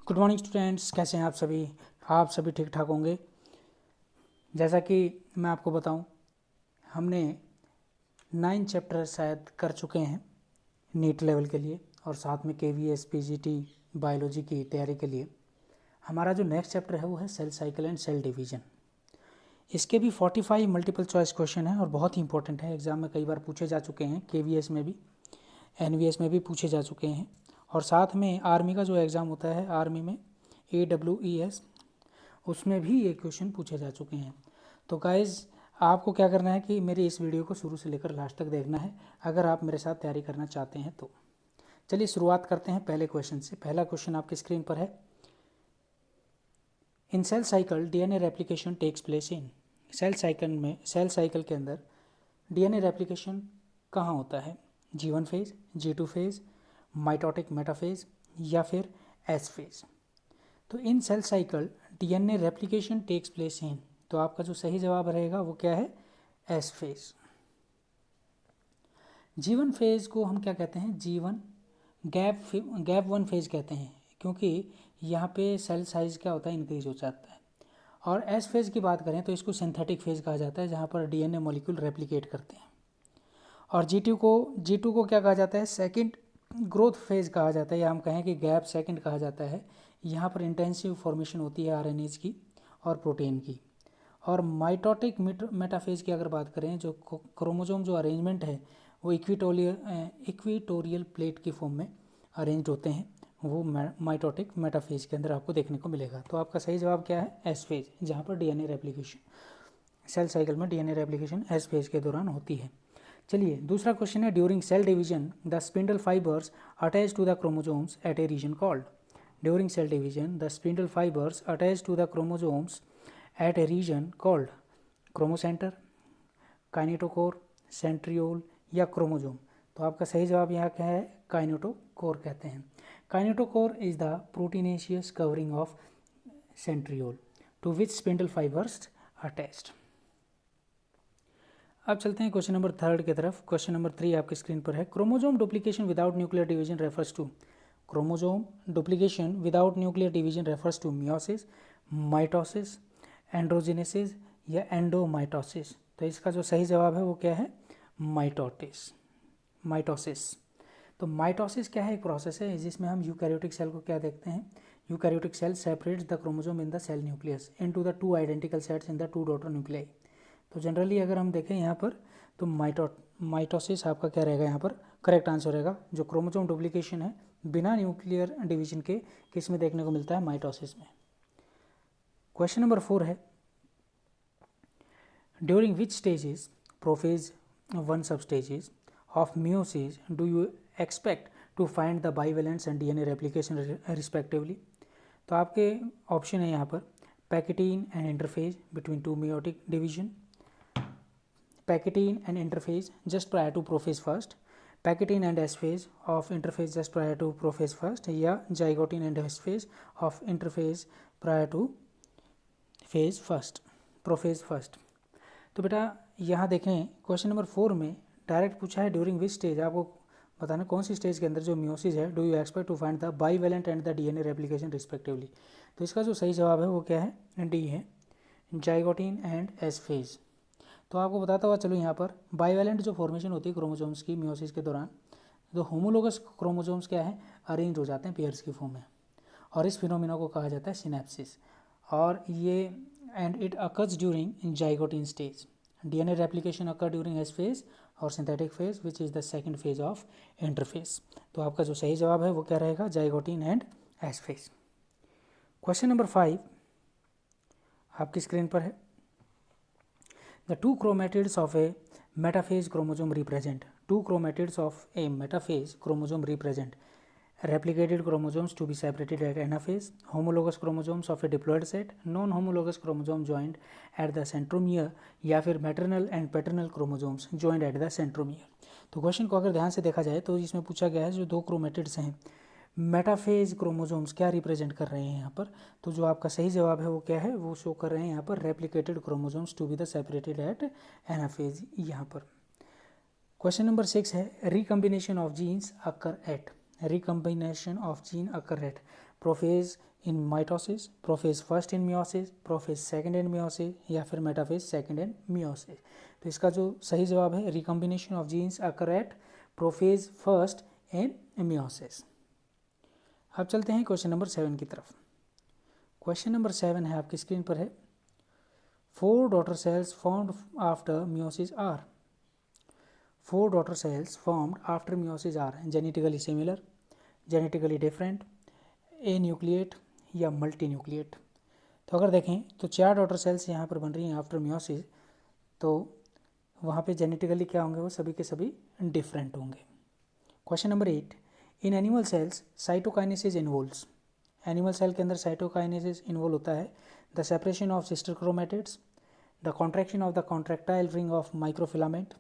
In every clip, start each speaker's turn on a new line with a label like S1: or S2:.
S1: Good morning students, कैसे हैं आप सभी ठीक ठाक होंगे। जैसा कि मैं आपको बताऊं, हमने 9 चैप्टर शायद कर चुके हैं नीट लेवल के लिए और साथ में KVS PGT बायोलॉजी की तैयारी के लिए। हमारा जो नेक्स्ट चैप्टर है वो है cell cycle and cell division. इसके भी 45 मल्टीपल चॉइस क्वेश्चन हैं और बहुत ही इंपॉर्टेंट है। एग्ज़ाम में कई बार पूछे जा चुके हैं, KVS में भी, NVS में भी पूछे जा चुके हैं। और साथ में आर्मी का जो एग्ज़ाम होता है, आर्मी में AWES, उसमें भी ये क्वेश्चन पूछे जा चुके हैं। तो गाइज़, आपको क्या करना है कि मेरी इस वीडियो को शुरू से लेकर लास्ट तक देखना है अगर आप मेरे साथ तैयारी करना चाहते हैं तो। चलिए शुरुआत करते हैं पहले क्वेश्चन से। पहला क्वेश्चन आपकी स्क्रीन पर है। In cell cycle DNA replication takes place in. Cell cycle के अंदर DNA रेप्लिकेशन कहाँ होता है? G1 phase, G2 phase, mitotic metaphase या फिर S फेज। तो in cell cycle DNA replication takes place in, तो आपका जो सही जवाब रहेगा वो क्या है? S phase. G1 फेज को हम क्या कहते हैं? G1 गैप 1 फेज कहते हैं, क्योंकि यहाँ पे सेल साइज क्या होता है? इंक्रीज हो जाता है। और S फेज की बात करें तो इसको सिंथेटिक फेज कहा जाता है, जहाँ पर DNA मॉलिक्यूल रेप्लिकेट करते हैं। और G2 को क्या कहा जाता है? सेकंड ग्रोथ फेज कहा जाता है, या हम कहें कि गैप सेकंड कहा जाता है। यहाँ पर इंटेंसिव फॉर्मेशन होती है RNAs की और प्रोटीन की। और माइटोटिक मेटाफेज की अगर बात करें, जो क्रोमोसोम जो अरेंजमेंट है वो इक्विटोरियल प्लेट की फॉर्म में अरेंज होते हैं, वो माइटोटिक मेटाफेज के अंदर आपको देखने को मिलेगा। तो आपका सही जवाब क्या है? S फेज, जहाँ पर DNA रेप्लिकेशन, सेल साइकिल में DNA रेप्लिकेशन S फेज के दौरान होती है। चलिए दूसरा क्वेश्चन है। During cell division the spindle fibres attach to the chromosomes at a region called. During cell division the spindle fibres attach to the chromosomes at a region called. Chromocentre, kinetochore, centriole या chromosome. तो आपका सही जवाब यहाँ क्या है? Kinetochore कहते हैं। Kinetochore is the proteinaceous covering of centriole to which spindle fibres attached. अब चलते हैं क्वेश्चन नंबर 3 की तरफ। क्वेश्चन नंबर 3 आपकी स्क्रीन पर है। Chromosome duplication without nuclear division refers to. Chromosome duplication without nuclear division refers to meiosis, mitosis, androgenesis या endomitosis. तो इसका जो सही जवाब है वो क्या है? माइटोसिस। तो माइटोसिस क्या है? एक प्रोसेस है जिसमें हम यूकैरियोटिक सेल को क्या देखते हैं? Eukaryotic cell separates the chromosome in the cell nucleus into the 2 identical sets in the 2 daughter nuclei. तो जनरली अगर हम देखें यहाँ पर, तो माइटोसिस आपका क्या रहेगा? यहाँ पर करेक्ट आंसर रहेगा। जो क्रोमोसोम डुप्लीकेशन है बिना न्यूक्लियर डिवीजन के, किस में देखने को मिलता है? माइटोसिस में। क्वेश्चन नंबर 4 है। During which stages, prophase 1 sub stages of meiosis do you expect to find the bivalents and DNA replication respectively. तो आपके ऑप्शन है यहाँ पर pachytene and interphase between 2 meiotic division, pachytene and interphase just prior to prophase first, pachytene and S phase of interphase just prior to prophase first, या zygotene and S phase of interphase prior to phase first, prophase first. तो बेटा यहाँ देखें question number 4 में direct पूछा है during which stage, आपको बताना कौन सी स्टेज के अंदर जो मियोसिस है, do you expect to find the bivalent and the DNA replication respectively. तो इसका जो सही जवाब है वो क्या है? D है, जाइगोटीन एंड S phase। तो आपको बताता हुआ चलो, यहाँ पर बाइवेलेंट जो फॉर्मेशन होती है क्रोमोसोम्स की मियोसिस के दौरान, तो होमोलोगस क्रोमोसोम्स क्या है? अरेंज हो जाते हैं पेयर्स की फॉर्म में, और इस फिनोमिना को कहा जाता है सिनेप्सिस। और ये and it occurs during zygotene stage. DNA replication occur during S phase और synthetic phase which is the second phase of interphase. तो आपका जो सही जवाब है वो क्या रहेगा? Zygotene and S phase। Question number 5 आपकी स्क्रीन पर है। The two chromatids of a metaphase chromosome represent. Two chromatids of a metaphase chromosome represent replicated chromosomes to be separated at anaphase, homologous chromosomes of a diploid set, non-homologous chromosome joined at the centromere, या फिर maternal and paternal chromosomes joined at the centromere। तो question को अगर ध्यान से देखा जाए तो इसमें पूछा गया है जो दो क्रोमेटिड्स हैं, मेटाफेज क्रोमोसोम्स क्या रिप्रेजेंट कर रहे हैं यहाँ पर? तो जो आपका सही जवाब है वो क्या है? वो शो कर रहे हैं यहाँ पर replicated chromosomes to be the separated at anaphase यहाँ पर। क्वेश्चन नंबर 6 है। Recombination of genes occur at, recombination of gene occur at prophase in mitosis, prophase first in meiosis, prophase second in meiosis, या फिर metaphase second in meiosis. तो इसका जो सही जवाब है, recombination of genes occur at prophase first in meiosis. अब चलते हैं क्वेश्चन नंबर 7 की तरफ। क्वेश्चन नंबर 7 है आपकी स्क्रीन पर है, 4 daughter cells formed after meiosis are. 4 daughter cells formed after meiosis are genetically similar, genetically different, anucleate या मल्टी न्यूक्लिएट। तो अगर देखें तो 4 डॉटर सेल्स यहाँ पर बन रही हैं आफ्टर मियोसिस, तो वहाँ पे जेनेटिकली क्या होंगे, वो सभी के सभी डिफरेंट होंगे। Question number 8, in animal cells cytokinesis involves. Animal cell के अंदर साइटोकाइनेसिस इन्वॉल्व होता है the separation of sister chromatids, the contraction of the contractile ring of microfilament,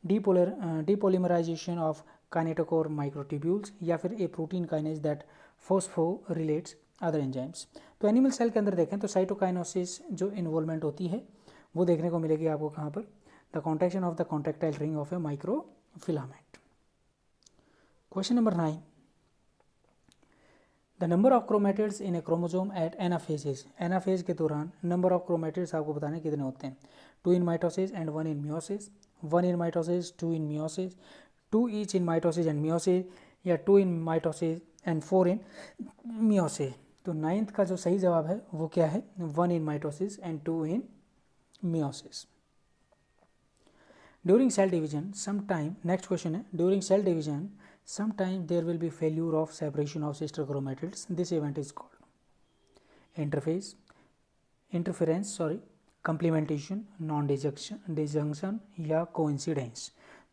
S1: depolymerisation of kinetochore microtubules, या फिर a protein kinase that phosphorylates other enzymes. तो animal cell के अंदर देखें तो साइटोकाइनेसिस जो इन्वॉल्वमेंट होती है वो देखने को मिलेगी आपको कहाँ पर, the contraction of the contractile ring of a microfilament. Question number 9, the number of chromatids in a chromosome at anaphases. Anaphase के दौरान नंबर ऑफ क्रोमेटिड्स आपको बताने कितने होते हैं, 2 इन mitosis and 1 in meiosis, 1 in mitosis 2 in meiosis, 2 each in mitosis and meiosis, या 2 इन mitosis and 4 in meiosis. तो 9th का जो सही जवाब है वो क्या है, 1 in mitosis and 2 in meiosis. During cell division sometime, next question है, during cell division sometime there will be failure of separation of sister chromatids. This event is called interference, complementation, non-disjunction या coincidence।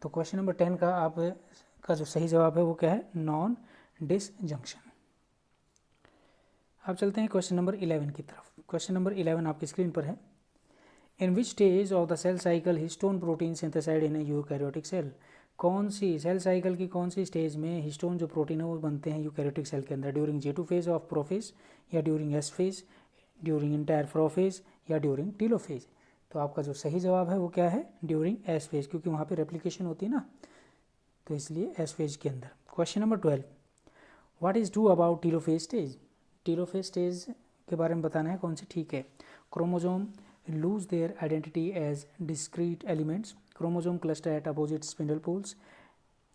S1: तो question number 10 का आप का जो सही जवाब है वो क्या है, नॉन डिसजंक्शन। अब चलते हैं क्वेश्चन नंबर 11 की तरफ। क्वेश्चन नंबर 11 आपकी स्क्रीन पर है, in which stage of the cell cycle histone protein synthesised in a eukaryotic cell. कौन सी सेल साइकिल की कौन सी स्टेज में हिस्टोन जो प्रोटीन है वो बनते हैं यूकैरियोटिक सेल के अंदर, during G2 phase of prophase, या during S phase, during entire prophase, या ड्यूरिंग टीलोफेज। तो आपका जो सही जवाब है वो क्या है, ड्यूरिंग S फेज, क्योंकि वहाँ पे रेप्लिकेशन होती है ना, तो इसलिए S फेज के अंदर। Question number 12, what is true about telophase stage. Telophase stage के बारे में बताना है कौन सी ठीक है, chromosome lose their identity as discrete elements, chromosome cluster at opposite spindle poles,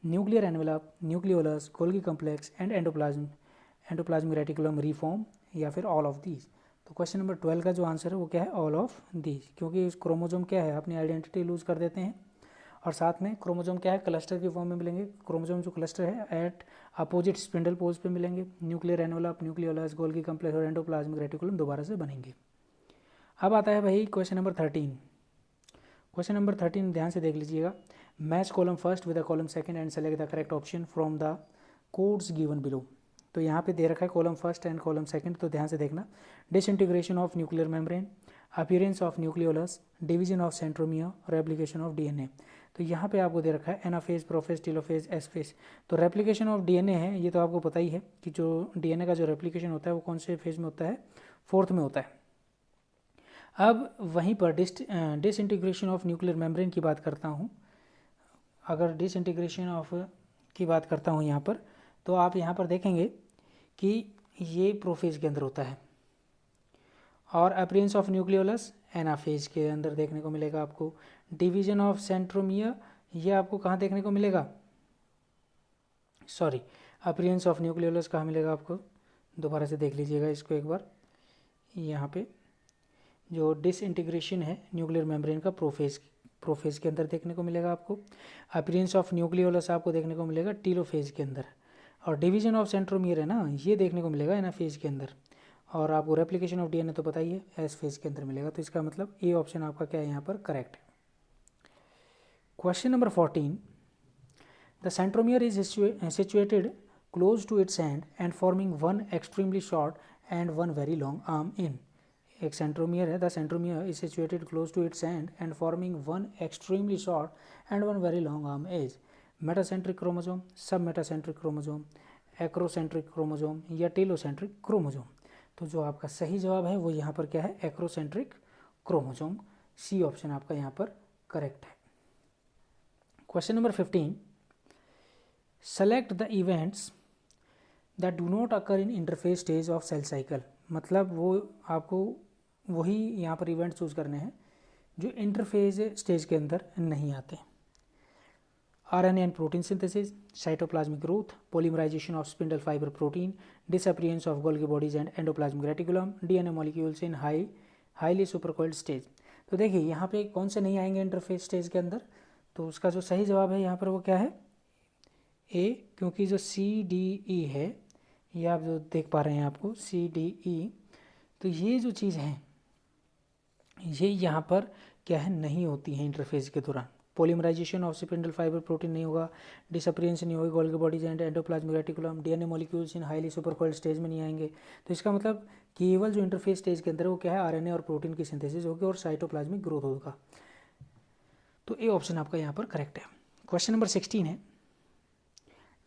S1: nuclear envelope, nucleolus, Golgi complex and endoplasmic reticulum reform, या फिर all of these। तो क्वेश्चन नंबर 12 का जो आंसर है वो क्या है, ऑल ऑफ दीज, क्योंकि क्रोमोजोम क्या है, अपनी आइडेंटिटी लूज कर देते हैं, और साथ में क्रोमोजोम क्या है, क्लस्टर की फॉर्म में मिलेंगे। क्रोमोजोम जो क्लस्टर है एट अपोजिट स्पिंडल पोल्स पे मिलेंगे, nuclear envelope, nucleolus, Golgi complex और एंडोप्लाज्मिक रेटिकुलम दोबारा से बनेंगे। अब आता है भाई क्वेश्चन नंबर 13। क्वेश्चन नंबर 13 ध्यान से देख लीजिएगा, match column first with the column second and select the correct option from the codes given below. तो यहाँ पे दे रखा है column first and column second, तो ध्यान से देखना, disintegration of nuclear membrane, appearance of nucleolus, division of centromere, replication of DNA. तो यहाँ पे आपको दे रखा है एनाफेज, प्रोफेज, टीलोफेज, एसफेज। तो रेप्लिकेशन ऑफ डीएनए है, ये तो आपको पता ही है कि जो डीएनए का जो रेप्लिकेशन होता है वो कौन से फेज में होता है, 4th में होता है। अब वहीं पर डिसइंटीग्रेशन ऑफ न्यूक्लियर मेम्ब्रेन की बात करता हूँ, अगर डिसइंटीग्रेशन ऑफ की बात करता हूँ यहाँ पर, तो आप यहाँ पर देखेंगे कि ये प्रोफेज के अंदर होता है, और अपीयरेंस ऑफ न्यूक्लियोलस एनाफेज के अंदर देखने को मिलेगा आपको। डिवीजन ऑफ सेंट्रोमियर ये आपको कहाँ देखने को मिलेगा, अपीयरेंस ऑफ न्यूक्लियोलस कहाँ मिलेगा आपको, दोबारा से देख लीजिएगा इसको एक बार। यहाँ पे जो डिसइंटीग्रेशन है न्यूक्लियर मेम्ब्रेन का प्रोफेज के अंदर देखने को मिलेगा आपको। अपीयरेंस ऑफ न्यूक्लियोलस आपको देखने को मिलेगा टीलोफेज के अंदर, और डिवीजन ऑफ सेंट्रोमियर है ना, ये देखने को मिलेगा एनाफेज के अंदर, और आपको रेप्लिकेशन ऑफ डीएनए तो पता ही है, एस फेज के अंदर मिलेगा। तो इसका मतलब ए ऑप्शन आपका क्या है यहाँ पर करेक्ट है। Question number 14, the centromere is situated close to its end and forming one extremely short and one very long arm in. एक सेंट्रोमियर है, the centromere is situated close to its end and forming one extremely short and one very long arm as metacentric chromosome, sub metacentric chromosome, acrocentric chromosome, या telocentric chromosome. तो जो आपका सही जवाब है वो यहाँ पर क्या है, एक्रोसेंट्रिक क्रोमोजोम, सी ऑप्शन आपका यहाँ पर करेक्ट है। Question number 15, select the events that do not occur in interphase stage of cell cycle, मतलब वो आपको वही यहाँ पर इवेंट चूज करने हैं जो इंटरफेज स्टेज के अंदर नहीं आते। RNA and protein synthesis, cytoplasmic growth, polymerization of spindle fiber protein, disappearance of Golgi bodies and endoplasmic reticulum, DNA molecules in highly supercoiled stage। तो देखिए यहाँ पे कौन से नहीं आएंगे इंटरफेस स्टेज के अंदर, तो उसका जो सही जवाब है यहाँ पर वो क्या है, ए, क्योंकि जो CDE है ये आप जो देख पा रहे हैं आपको CDE, तो ये जो चीज़ है ये यहाँ पर क्या है, नहीं होती है इंटरफेज के दौरान। Polymerisation of spindle fibre protein नहीं होगा, डिसअपीयरेंस नहीं होगी Golgi bodies and endoplasmic reticulum, DNA molecules in highly supercoiled stage में नहीं आएंगे। तो इसका मतलब केवल जो इंटरफेस स्टेज के अंदर वो क्या है, RNA और प्रोटीन की सिंथेसिस होगी और साइटोप्लाज्मिक ग्रोथ होगा। तो ए ऑप्शन आपका यहाँ पर करेक्ट है। क्वेश्चन नंबर 16 है,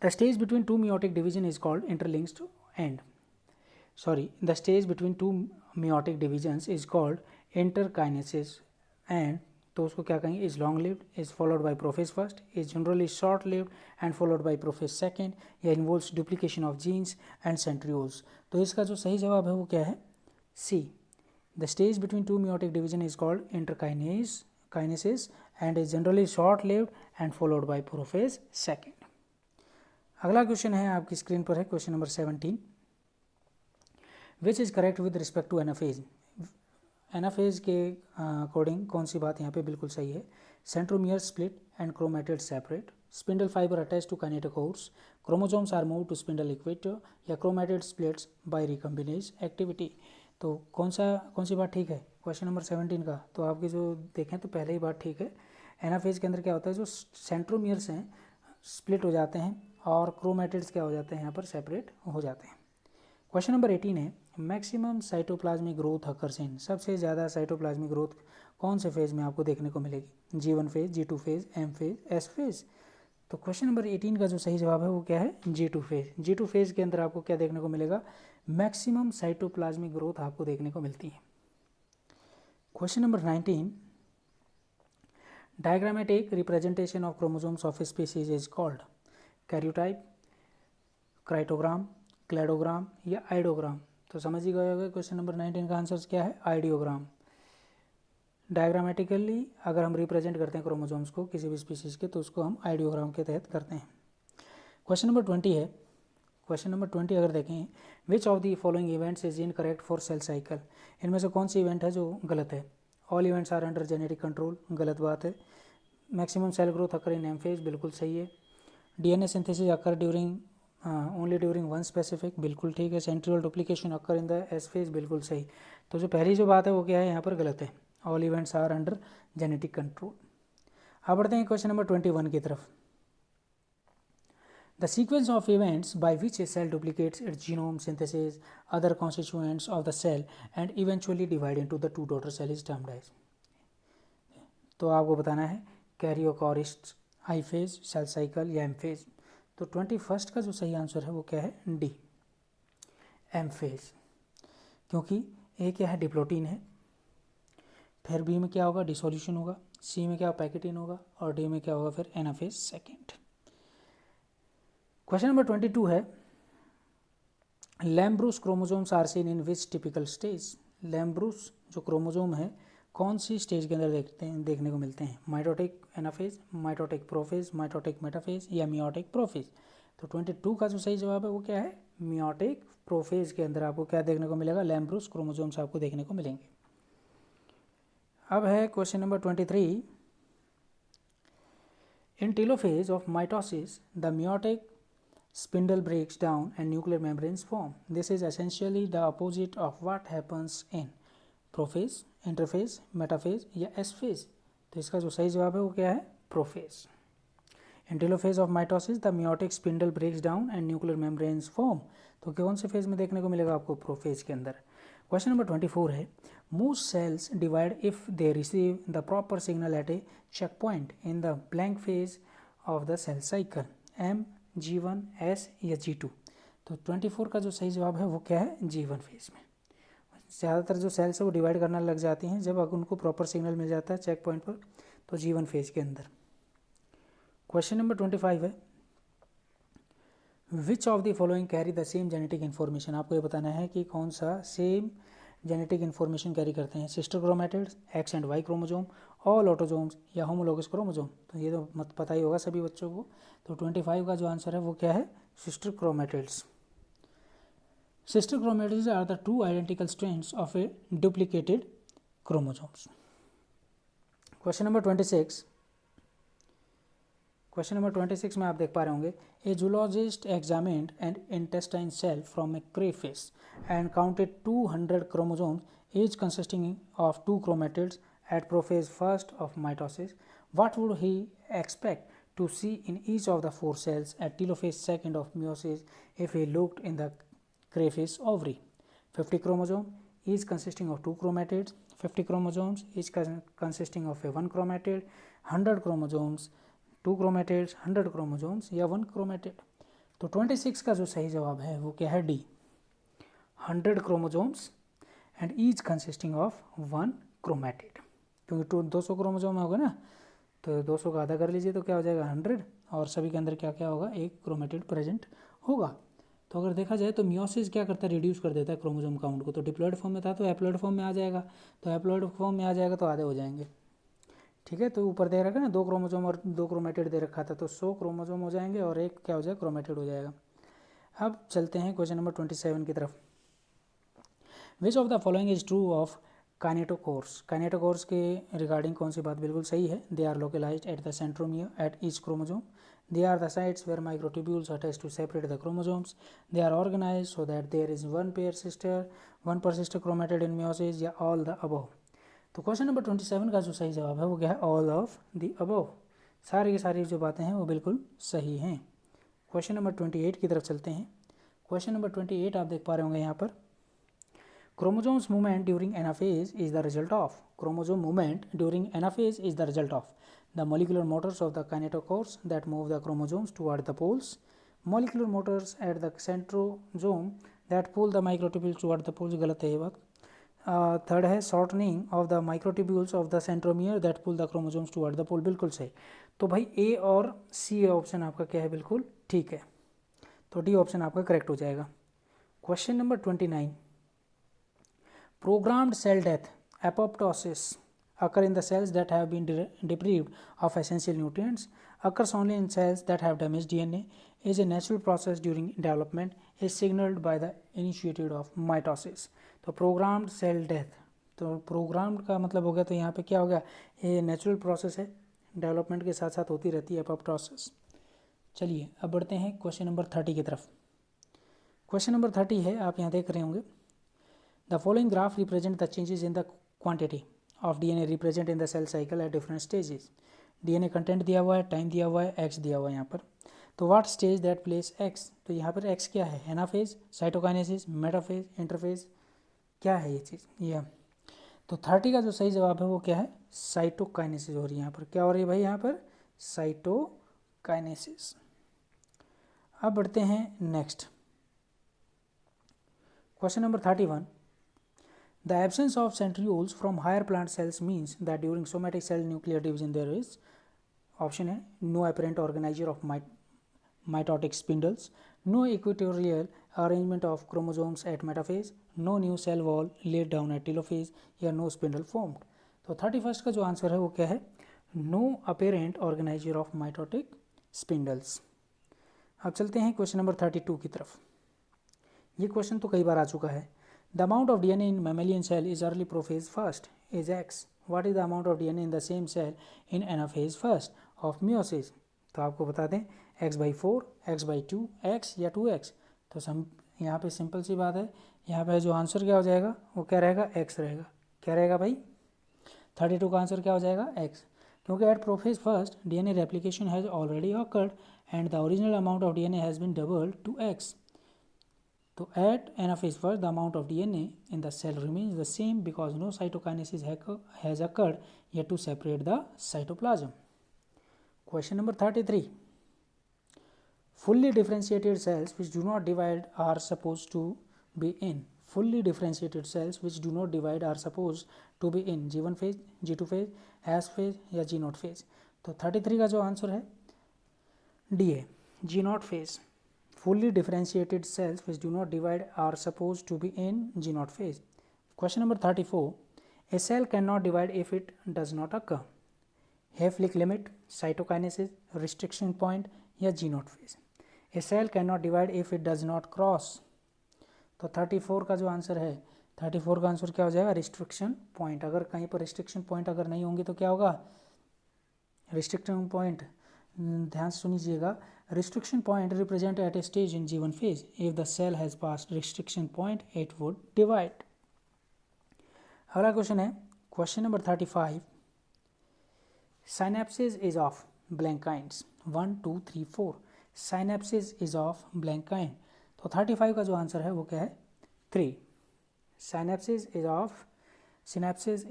S1: the stage between two meiotic division is called interlinked and, the stage between two meiotic divisions is called interkinesis and, तो उसको क्या कहेंगे, is long lived, is followed by prophase first, is generally short lived and followed by prophase second, या involves duplication of genes and centrioles। तो इसका जो सही जवाब है वो क्या है, C, the stage between two meiotic division is called interkinesis and is generally short lived and followed by prophase second। अगला क्वेश्चन है आपकी स्क्रीन पर है question number 17, which is correct with respect to anaphase. Anaphase के according कौन सी बात यहाँ पे बिल्कुल सही है, centromere split and chromatid separate, spindle fibre attach to kinetochores, chromosomes are move to spindle equator, या chromatid splits by recombinase activity. तो कौन सी बात ठीक है क्वेश्चन नंबर 17 का, तो आपकी जो देखें तो पहले ही बात ठीक है। एनाफेज के अंदर क्या होता है, जो सेंट्रोमियर्स हैं स्प्लिट हो जाते हैं और क्रोमेटिड्स क्या हो जाते हैं यहाँ पर सेपरेट हो जाते हैं। क्वेश्चन नंबर 18 है, maximum cytoplasmic growth occurs in, सबसे ज़्यादा साइटोप्लाज्मिक ग्रोथ कौन से फेज़ में आपको देखने को मिलेगी, G1 phase, G2 phase, M phase, S phase. तो क्वेश्चन नंबर 18 का जो सही जवाब है वो क्या है, G2 फेज़। G2 फेज़ के अंदर आपको क्या देखने को मिलेगा, मैक्सिमम साइटोप्लाज्मिक ग्रोथ आपको देखने को मिलती है। Question number 19, diagrammatic representation of chromosomes of species is called karyotype, cryptogram, cladogram या आइडियोग्राम। तो समझ ही गए होंगे क्वेश्चन नंबर 19 का आंसर क्या है, आइडियोग्राम। डायग्रामेटिकली अगर हम रिप्रेजेंट करते हैं क्रोमोसोम्स को किसी भी स्पीसीज के, तो उसको हम आइडियोग्राम के तहत करते हैं। क्वेश्चन नंबर 20 है, क्वेश्चन नंबर 20 अगर देखें, which of the following events is incorrect for cell cycle, इनमें से कौन सी इवेंट है जो गलत है। All events are under genetic control, गलत बात है। Maximum cell growth occur in M phase, बिल्कुल सही है। DNA synthesis occur during only during one specific, बिल्कुल ठीक है। Centriole duplication occur in the S phase, बिल्कुल सही। तो जो पहली जो बात है वो क्या है, यहाँ पर गलत है, all events are under genetic control. अब बढ़ते हैं क्वेश्चन नंबर 21 की तरफ। The sequence of events by which a cell duplicates its genome, synthesis other constituents of the cell and eventually divide into the two daughter cell is termed as। तो आपको बताना है कैरियोकॉरिस्ट, I phase, cell cycle या M phase. तो 21 का जो सही answer है वो क्या है, डी, एम फेज। क्योंकि ए क्या है, डिप्लोटीन है, फिर बी में क्या होगा, डिसोल्यूशन होगा, सी में क्या पैकेटिन होगा और डी में क्या होगा फिर एनाफेज सेकेंड। क्वेश्चन नंबर 22 है, lampbrush chromosomes are seen in which typical stage. Lampbrush जो क्रोमोसोम है कौन सी स्टेज के अंदर देखने को मिलते हैं, mitotic anaphase, mitotic prophase, mitotic metaphase या मियोटिक प्रोफेज। तो 22 का जो सही जवाब है वो क्या है, मियोटिक प्रोफेज के अंदर आपको क्या देखने को मिलेगा, लैम्ब्रूस क्रोमोसोम्स आपको देखने को मिलेंगे। अब है question number 23, in telophase of mitosis the meiotic spindle breaks down and nuclear membranes form. This is essentially the opposite of what happens in prophase, interphase, metaphase या S phase। तो इसका जो सही जवाब है वो क्या है, prophase. In telophase of mitosis the meiotic spindle breaks down and nuclear membranes form। तो कौन से फेज में देखने को मिलेगा आपको, प्रोफेज के अंदर। क्वेश्चन नंबर 24 है, most cells divide if they receive the proper signal at a checkpoint in the blank phase of the cell cycle, M, G1, S या G2। तो 24 का जो सही जवाब है वो क्या है, G1 फेज में। ज़्यादातर जो सेल्स है वो डिवाइड करना लग जाती हैं जब अगर उनको प्रॉपर सिग्नल मिल जाता है चेक पॉइंट पर, तो G1 फेज के अंदर। क्वेश्चन नंबर 25 है, विच of the following carry the same genetic information, आपको ये बताना है कि कौन सा सेम जेनेटिक इन्फॉर्मेशन कैरी करते हैं, sister chromatids, X and Y chromosome, all autosomes या होमोलोगस क्रोमोजोम। तो ये तो मत पता ही होगा सभी बच्चों को। तो 25 का जो आंसर है वो क्या है, sister chromatids. Sister chromatids are the two identical strands of a duplicated chromosomes. Question number 26, question number 26 में आप देख पा रहे होंगे, a zoologist examined an intestine cell from a crayfish and counted 200 chromosomes each consisting of 2 chromatids at prophase first of mitosis. What would he expect to see in each of the 4 cells at telophase second of meiosis if he looked in the crayfish ovary? 50 chromosome each consisting of 2 chromatids, 50 chromosomes each consisting of a 1 chromatid, 100 chromosomes 2 chromatids, 100 chromosomes या 1 chromatid। तो 26 का जो सही जवाब है वो क्या है, D, 100 chromosomes and each consisting of 1 chromatid. क्योंकि 200 क्रोमोजोम होगा ना, तो 200 का आधा कर लीजिए तो क्या हो जाएगा 100, और सभी के अंदर क्या क्या होगा, एक क्रोमेटिड प्रेजेंट होगा। तो अगर देखा जाए तो मियोसिस क्या करता है, रिड्यूस कर देता है क्रोमोजोम काउंट को। तो डिप्लॉयड फॉर्म में था तो हैप्लॉयड फॉर्म में आ जाएगा, तो हैप्लॉयड फॉर्म में आ जाएगा तो आधे हो जाएंगे। ठीक है, तो ऊपर दे रखा है ना 2 क्रोमोजोम और 2 क्रोमेटिड दे रखा था, तो 100 क्रोमोजोम हो जाएंगे और एक क्या हो जाएगा, क्रोमेटिड हो जाएगा। अब चलते हैं क्वेश्चन नंबर 27 की तरफ। Which of the following is true of kinetochores. Kinetochores के रिगार्डिंग कौन सी बात बिल्कुल सही है, they are localized at the centromere at each chromosome, they are the sites where microtubules attach to separate the chromosomes, they are organized so that there is one per sister chromatid in meiosis, या all the above. तो question number 27 का जो सही जवाब है वो क्या है, ऑल ऑफ द अबव। सारी की सारी जो बातें हैं वो बिल्कुल सही हैं। क्वेश्चन नंबर 28 की तरफ चलते हैं। क्वेश्चन नंबर 28 आप देख पा रहे होंगे यहाँ पर, chromosomes movement during anaphase is the result of, chromosome movement during anaphase is the result of the molecular motors of the kinetochores that move the chromosomes toward the poles, molecular motors at the centrosome that pull the microtubules toward the poles, गलत है ये बात। Third है shortening of the microtubules of the centromere that pull the chromosomes toward the pole, बिल्कुल सही। तो भाई ए और सी ऑप्शन आपका क्या है, बिल्कुल ठीक है, तो डी ऑप्शन आपका करेक्ट हो जाएगा। Question number 29, programmed cell death apoptosis occur in the cells that have been deprived of essential nutrients, occurs only in cells that have damaged DNA, is a natural process during development, is signaled by the initiated of mitosis। तो programmed cell death, तो programmed का मतलब हो गया, तो यहाँ पे क्या हो गया, ये नेचुरल प्रोसेस है, डेवलपमेंट के साथ साथ होती रहती है एपोप्टोसिस। चलिए अब बढ़ते हैं क्वेश्चन नंबर 30 की तरफ। क्वेश्चन नंबर 30 है, आप यहाँ देख रहे होंगे, the following graph represent the changes in the quantity of DNA represent in the cell cycle at different stages। DNA content दिया हुआ है, टाइम दिया हुआ है, x दिया हुआ है यहाँ पर। तो what stage that place x, तो यहाँ पर x क्या है, एनाफेज, साइटोकाइनेसिस, मेटाफेज, इंटरफेज, क्या है ये चीज़, ये। तो 30 का जो सही जवाब है वो क्या है, साइटोकाइनेसिस हो रही है यहाँ पर। क्या हो रही है भाई यहाँ पर, साइटोकाइनेसिस। अब बढ़ते हैं next, question number 31, the absence of centrioles from higher plant cells means that during somatic cell nuclear division there is, option है, no apparent organizer of mitotic spindles, no equatorial arrangement of chromosomes at metaphase, no new cell wall laid down at telophase, या no spindle formed। तो 31 का जो answer है वो क्या है, no apparent organizer of mitotic spindles। अब चलते हैं क्वेश्चन नंबर 32 की तरफ। ये क्वेश्चन तो कई बार आ चुका है। The amount of DNA in mammalian cell is early prophase first is x. What is the amount of DNA in the same cell in anaphase first of meiosis? तो आपको बता दें x/4, x/2, x या 2x। तो यहाँ पे simple सी बात है, यहाँ पे जो आंसर क्या हो जाएगा वो क्या रहेगा, x रहेगा। क्या रहेगा भाई, 32 का आंसर क्या हो जाएगा, x, क्योंकि at prophase first DNA replication has already occurred and the original amount of DNA has been doubled to x। तो at anaphase first the amount of DNA in the cell remains the same because no cytokinesis has occurred yet to separate the cytoplasm। Question number 33, fully differentiated cells which do not divide are supposed to be in, fully differentiated cells which do not divide are supposed to be in G1 phase, G2 phase, S phase या G0 phase। तो 33 का जो answer है D है, G0 phase। fully differentiated cells which do not divide are supposed to be in G0 phase. Question number 34. A cell cannot divide if it does not occur. Hayflick limit, cytokinesis, restriction point या G0 phase. A cell cannot divide if it does not cross. तो 34 का जो answer है, 34 का answer क्या हो जाएगा? Restriction point. अगर कहीं पर रिस्ट्रिक्शन पॉइंट अगर नहीं होंगे तो क्या होगा? रिस्ट्रिक्शन पॉइंट, ध्यान से सुनिएगा, restriction point represent at a stage in G1 phase. If the cell has passed restriction point, it would divide. अगला क्वेश्चन है question number 35. Synapses is of blank kinds 1, 2, 3, 4. Synapses is of blank kind. तो 35 का जो answer है वो क्या है? 3. Synapses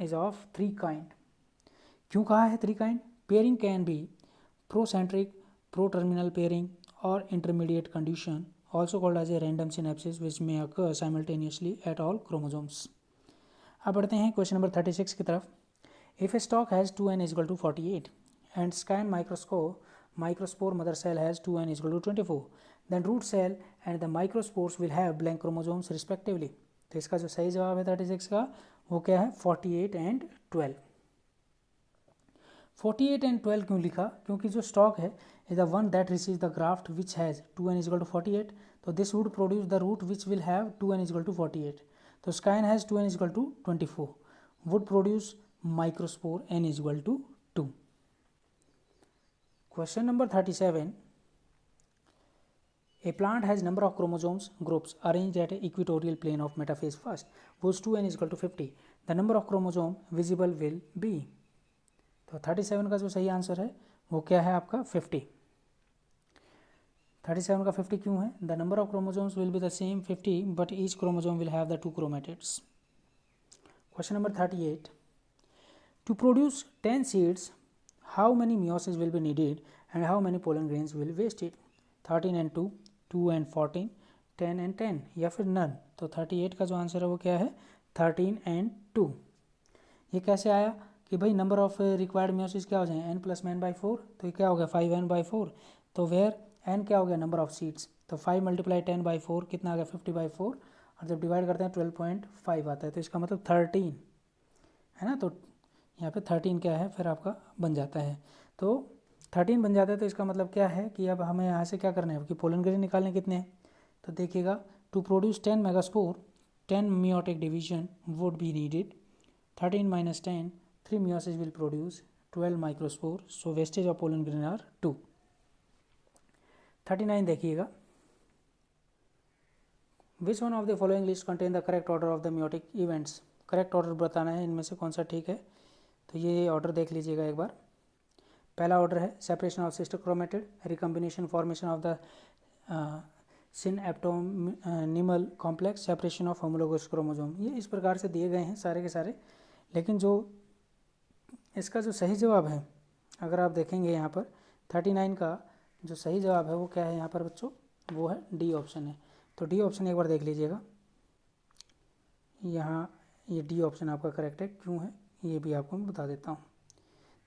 S1: is of 3 kind. क्यों कहा है 3 kind? Pairing can be procentric, pro-terminal pairing or intermediate condition, also called as a random synapses which may occur simultaneously at all chromosomes. अब बढ़ते हैं क्वेश्चन नंबर 36 की तरफ. If a stalk has 2n is equal to 48 and scan microspore mother cell has 2n is equal to 24, then root cell and the microspores will have blank chromosomes respectively. तो इसका जो सही जवाब है 36 का वो क्या है? 48 and 12. 48 and 12 क्यों लिखा? क्योंकि जो स्टॉक है is the one that receives the graft which has 2n is equal to 48. तो this would produce the root which will have 2n is equal to 48. तो scan has 2n is equal to 24 would produce microspore n is equal to 2. Question number 37. A plant has number of chromosomes groups arranged at a equatorial plane of metaphase first whose 2n is equal to 50. The number of chromosome visible will be. तो 37 का जो सही answer है वो क्या है आपका? 50. 37 का 50 क्यों है? The number of chromosomes will be the same 50 but each chromosome will have the 2 chromatids. Question number 38. To produce 10 seeds how many meiosis will be needed and how many pollen grains will wasted? 13 and 2, 2 and 14, 10 and 10 या फिर none. तो 38 का जो answer है वो क्या है? 13 and 2. ये कैसे आया कि भाई नंबर ऑफ रिक्वायर्ड मियोसिस क्या हो जाए? n plus n by 4. तो ये क्या हो गया? 5n by 4. तो वेयर n क्या हो गया? Number of seeds. तो 5 मल्टीप्लाई 10 बाई 4 कितना आ गया? 50 बाई 4. और जब डिवाइड करते हैं 12.5 आता है. तो इसका मतलब 13 है ना. तो यहाँ पे 13 क्या है फिर आपका बन जाता है. तो 13 बन जाता है. तो इसका मतलब क्या है कि अब हमें यहाँ से क्या करना है कि पोलन ग्रेन निकालने कितने हैं. तो देखिएगा to produce 10 megaspore 10 meiotic division would be needed. 13 minus 10 3 meiosis will produce 12 microspore. So wastage of pollen grain are 2. 39 देखिएगा. Which one of the following list contain the correct order of the meiotic events? Correct order बताना है इनमें से कौन सा ठीक है. तो ये ऑर्डर देख लीजिएगा एक बार. पहला ऑर्डर है separation of sister chromatid, recombination formation of the synaptonemal complex, separation of homologous chromosome. ये इस प्रकार से दिए गए हैं सारे के सारे. लेकिन जो इसका जो सही जवाब है अगर आप देखेंगे यहाँ पर 39 का जो सही जवाब है वो क्या है यहाँ पर बच्चों? वो है डी ऑप्शन है. तो डी ऑप्शन एक बार देख लीजिएगा. यहाँ ये डी ऑप्शन आपका करेक्ट है. क्यों है ये भी आपको मैं बता देता हूँ.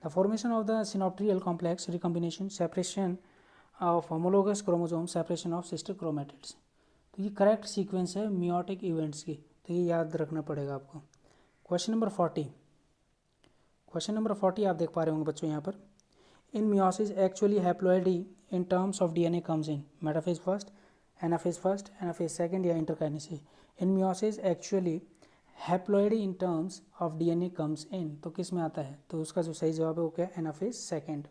S1: The formation of the synaptonemal complex, recombination, separation of homologous chromosome, separation of sister chromatids. तो ये करेक्ट सीक्वेंस है मियोटिक इवेंट्स की. तो ये याद रखना पड़ेगा आपको. Question number 40. क्वेश्चन नंबर 40 आप देख पा रहे होंगे बच्चों यहाँ पर. In meiosis actually haploidy in terms of DNA comes in metaphase first, anaphase first, anaphase second या interkinesis. In meiosis actually haploidy in terms of DNA comes in. तो किस में आता है? तो उसका जो सही जवाब है वो क्या है? Anaphase second.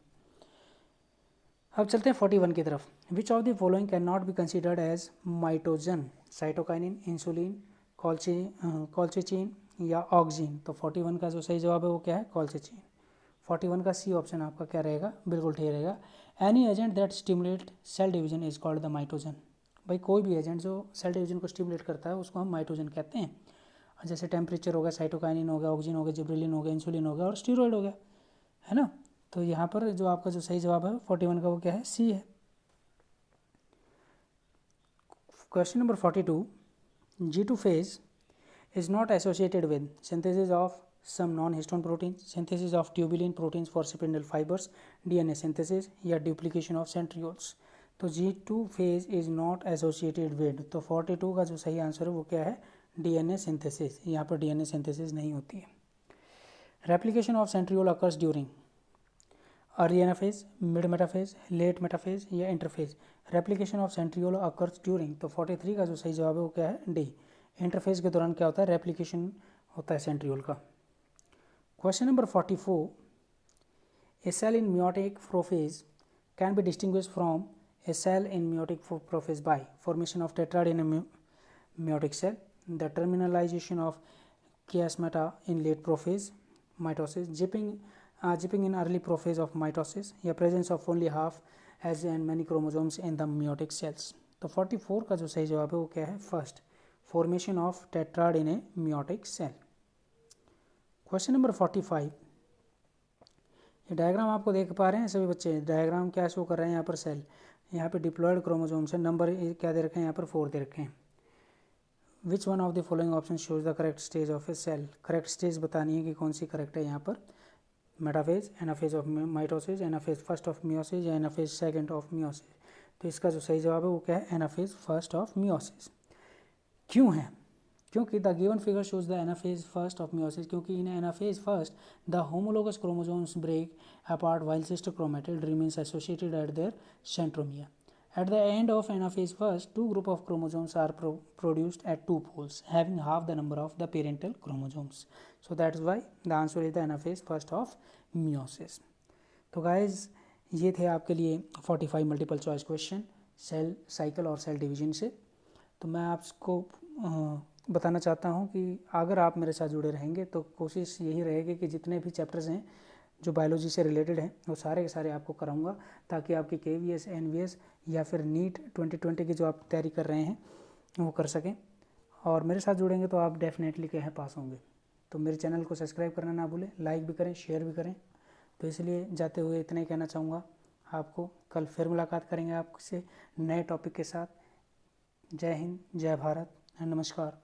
S1: अब चलते हैं 41 की तरफ. Which of the following can not be considered as mitogen? Cytokinin, insulin, colchicine या ऑक्सिन. तो 41 का जो सही जवाब है वो क्या है? कॉल्चिचिन. 41 का सी ऑप्शन आपका क्या रहेगा? बिल्कुल ठीक रहेगा. Any agent that stimulate cell division is called the mitogen. भाई कोई भी एजेंट जो सेल डिवीजन को स्टिमुलेट करता है उसको हम माइटोजन कहते हैं. जैसे टेम्परेचर हो गया, साइटोकाइनिन हो गया, ऑक्सिन हो गया, जिब्रेलिन हो गया, इंसुलिन हो गया और स्टीरॉयड हो गया, है ना. तो यहाँ पर जो आपका जो सही जवाब है 41 का वो क्या है? सी है. Question number 42. G2 phase is not associated with synthesis of some non-histone proteins, synthesis of tubulin proteins for spindle fibers, DNA synthesis या duplication of centrioles. तो G2 phase is not associated with, तो 42 का जो सही answer है वो क्या है, DNA सिंथेसिस। यहाँ पर DNA सिंथेसिस नहीं होती है। Replication of centriole occurs during early anaphase, mid metaphase, late metaphase या interphase. Replication of centriole occurs during, तो 43 का जो सही जवाब है वो क्या है, डी। इंटरफेज के दौरान क्या होता है, रेप्लिकेशन होता है सेंट्रियोल का। Question number 44, a cell in meiotic prophase can be distinguished from a cell in meiotic prophase by formation of tetrad in a meiotic cell, the terminalization of chiasmata in late prophase mitosis, jipping in early prophase of mitosis, या presence of only half as and many chromosomes in the meiotic cells। तो 44 का जो सही जवाब है वो क्या है, first, formation of tetrad in a meiotic cell. Question number 45, ये डायग्राम आपको देख पा रहे हैं सभी बच्चे, डायग्राम क्या शो कर रहे हैं यहाँ पर, सेल, यहाँ पे डिप्लॉयड क्रोमोसोम से नंबर क्या दे रखे हैं, यहाँ पर 4 दे रखे हैं। Which one of the following option shows the correct stage of a cell, correct stage बतानी है कि कौन सी करेक्ट है यहाँ पर, metaphase, anaphase of mitosis, anaphase first of meiosis या एनाफेज सेकंड ऑफ मियोसिस। तो इसका जो सही जवाब है वो क्या है, एनाफेज फर्स्ट ऑफ मियोसिस। क्यों है, क्योंकि the given figure shows the anaphase first of meiosis, क्योंकि in anaphase first the homologous chromosomes break apart while sister chromatid remains associated at their centromere. At the end of anaphase first, two group of chromosomes are produced at two poles, having half the number of the parental chromosomes. So that is why the answer is the anaphase first of meiosis. तो guys ये थे आपके लिए 45 multiple choice question cell cycle और cell division से। तो मैं आपको बताना चाहता हूँ कि अगर आप मेरे साथ जुड़े रहेंगे तो कोशिश यही रहेगी कि जितने भी चैप्टर्स हैं जो बायोलॉजी से रिलेटेड हैं वो सारे के सारे आपको कराऊंगा, ताकि आपकी KVS NVS या फिर नीट 2020 की जो आप तैयारी कर रहे हैं वो कर सकें। और मेरे साथ जुड़ेंगे तो आप डेफिनेटली क्या है पास होंगे। तो मेरे चैनल को सब्सक्राइब करना ना भूलें, लाइक भी करें, शेयर भी करें। तो इसलिए जाते हुए इतना ही कहना चाहूँगा आपको, कल फिर मुलाकात करेंगे आपसे नए टॉपिक के साथ। जय हिंद, जय भारत, नमस्कार।